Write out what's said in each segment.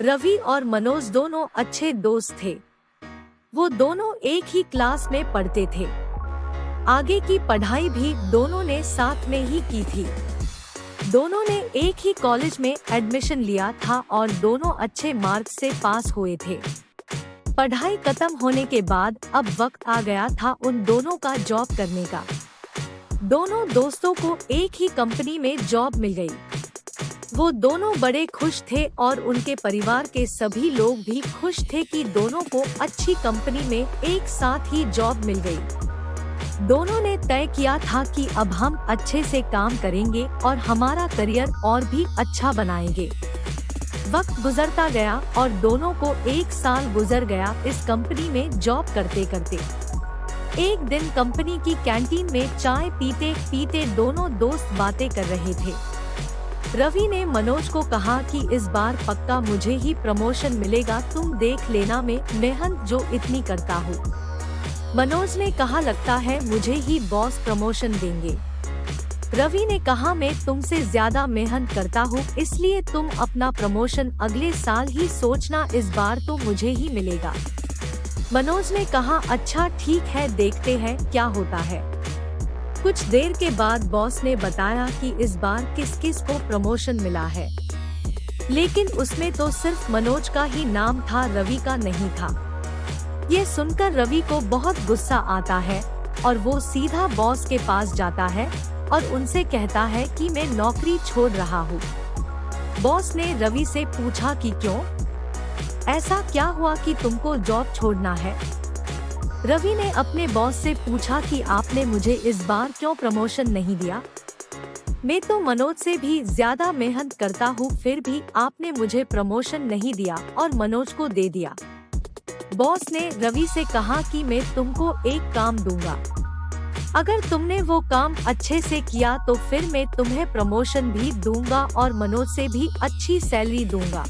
रवि और मनोज दोनों अच्छे दोस्त थे। वो दोनों एक ही क्लास में पढ़ते थे। आगे की पढ़ाई भी दोनों ने साथ में ही की थी। दोनों ने एक ही कॉलेज में एडमिशन लिया था और दोनों अच्छे मार्क्स से पास हुए थे। पढ़ाई खत्म होने के बाद अब वक्त आ गया था उन दोनों का जॉब करने का। दोनों दोस्तों को एक ही कंपनी में जॉब मिल गई। वो दोनों बड़े खुश थे और उनके परिवार के सभी लोग भी खुश थे कि दोनों को अच्छी कंपनी में एक साथ ही जॉब मिल गई। दोनों ने तय किया था कि अब हम अच्छे से काम करेंगे और हमारा करियर और भी अच्छा बनाएंगे। वक्त गुजरता गया और दोनों को 1 साल गुजर गया इस कंपनी में जॉब करते करते। एक दिन कंपनी की कैंटीन में चाय पीते पीते दोनों दोस्त बातें कर रहे थे। रवि ने मनोज को कहा कि इस बार पक्का मुझे ही प्रमोशन मिलेगा, तुम देख लेना मैं मेहनत जो इतनी करता हूँ। मनोज ने कहा लगता है मुझे ही बॉस प्रमोशन देंगे। रवि ने कहा मैं तुमसे ज्यादा मेहनत करता हूँ इसलिए तुम अपना प्रमोशन अगले साल ही सोचना, इस बार तो मुझे ही मिलेगा। मनोज ने कहा अच्छा ठीक है, देखते हैं क्या होता है। कुछ देर के बाद बॉस ने बताया कि इस बार किस किस को प्रमोशन मिला है, लेकिन उसमें तो सिर्फ मनोज का ही नाम था, रवि का नहीं था। ये सुनकर रवि को बहुत गुस्सा आता है और वो सीधा बॉस के पास जाता है और उनसे कहता है कि मैं नौकरी छोड़ रहा हूँ। बॉस ने रवि से पूछा कि क्यों, ऐसा क्या हुआ कि तुमको जॉब छोड़ना है। रवि ने अपने बॉस से पूछा कि आपने मुझे इस बार क्यों प्रमोशन नहीं दिया। मैं तो मनोज से भी ज्यादा मेहनत करता हूँ, फिर भी आपने मुझे प्रमोशन नहीं दिया और मनोज को दे दिया। बॉस ने रवि से कहा कि मैं तुमको एक काम दूंगा, अगर तुमने वो काम अच्छे से किया तो फिर मैं तुम्हें प्रमोशन भी दूंगा और मनोज से भी अच्छी सैलरी दूंगा।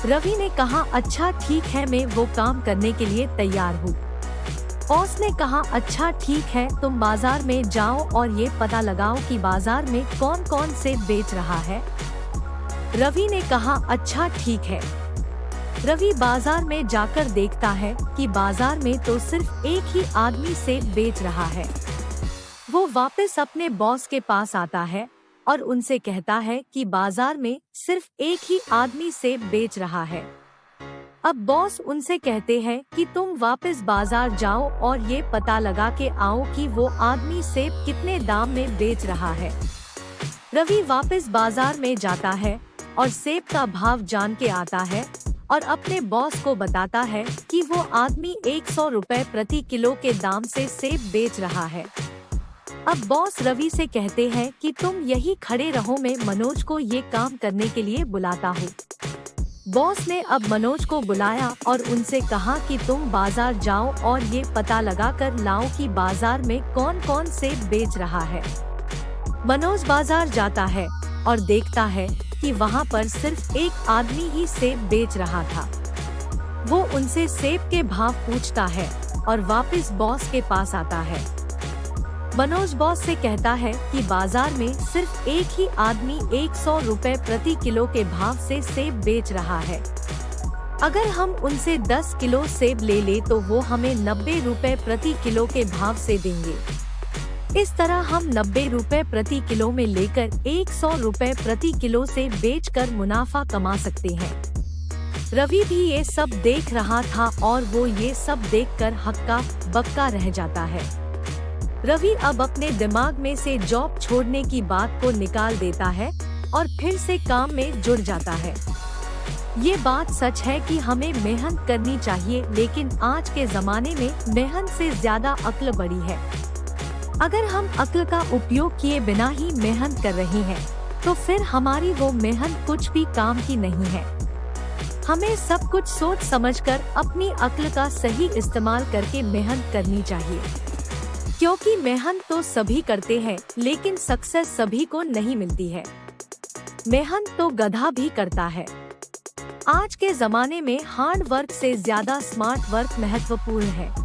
रवि ने कहा अच्छा ठीक है, मैं वो काम करने के लिए तैयार हूँ। बॉस ने कहा अच्छा ठीक है, तुम बाजार में जाओ और ये पता लगाओ कि बाजार में कौन कौन से बेच रहा है। रवि ने कहा अच्छा ठीक है। रवि बाजार में जाकर देखता है कि बाजार में तो सिर्फ एक ही आदमी सेब बेच रहा है। वो वापस अपने बॉस के पास आता है और उनसे कहता है कि बाजार में सिर्फ एक ही आदमी सेब बेच रहा है। अब बॉस उनसे कहते हैं कि तुम वापस बाजार जाओ और ये पता लगा के आओ कि वो आदमी सेब कितने दाम में बेच रहा है। रवि वापस बाजार में जाता है और सेब का भाव जान के आता है और अपने बॉस को बताता है कि वो आदमी 100 रुपए प्रति किलो के दाम से सेब बेच रहा है। अब बॉस रवि से कहते हैं कि तुम यही खड़े रहो, मैं मनोज को ये काम करने के लिए बुलाता हूँ। बॉस ने अब मनोज को बुलाया और उनसे कहा कि तुम बाजार जाओ और ये पता लगा कर लाओ कि बाजार में कौन कौन सेब बेच रहा है। मनोज बाजार जाता है और देखता है कि वहाँ पर सिर्फ एक आदमी ही सेब बेच रहा था। वो उनसे सेब के भाव पूछता है और वापस बॉस के पास आता है। मनोज बॉस से कहता है कि बाजार में सिर्फ एक ही आदमी 100 रुपए प्रति किलो के भाव से सेब बेच रहा है। अगर हम उनसे 10 किलो सेब ले ले तो वो हमें 90 रुपए प्रति किलो के भाव से देंगे। इस तरह हम 90 रुपए प्रति किलो में लेकर 100 रुपए प्रति किलो से बेचकर मुनाफा कमा सकते हैं। रवि भी ये सब देख रहा था और वो ये सब देखकर हक्का बक्का रह जाता है। रवि अब अपने दिमाग में से जॉब छोड़ने की बात को निकाल देता है और फिर से काम में जुड़ जाता है। ये बात सच है कि हमें मेहनत करनी चाहिए, लेकिन आज के जमाने में मेहनत से ज्यादा अक्ल बड़ी है। अगर हम अक्ल का उपयोग किए बिना ही मेहनत कर रहे हैं तो फिर हमारी वो मेहनत कुछ भी काम की नहीं है। हमें सब कुछ सोच समझकर अपनी अक्ल का सही इस्तेमाल करके मेहनत करनी चाहिए, क्योंकि मेहनत तो सभी करते हैं लेकिन सक्सेस सभी को नहीं मिलती है। मेहनत तो गधा भी करता है। आज के जमाने में हार्ड वर्क से ज्यादा स्मार्ट वर्क महत्वपूर्ण है।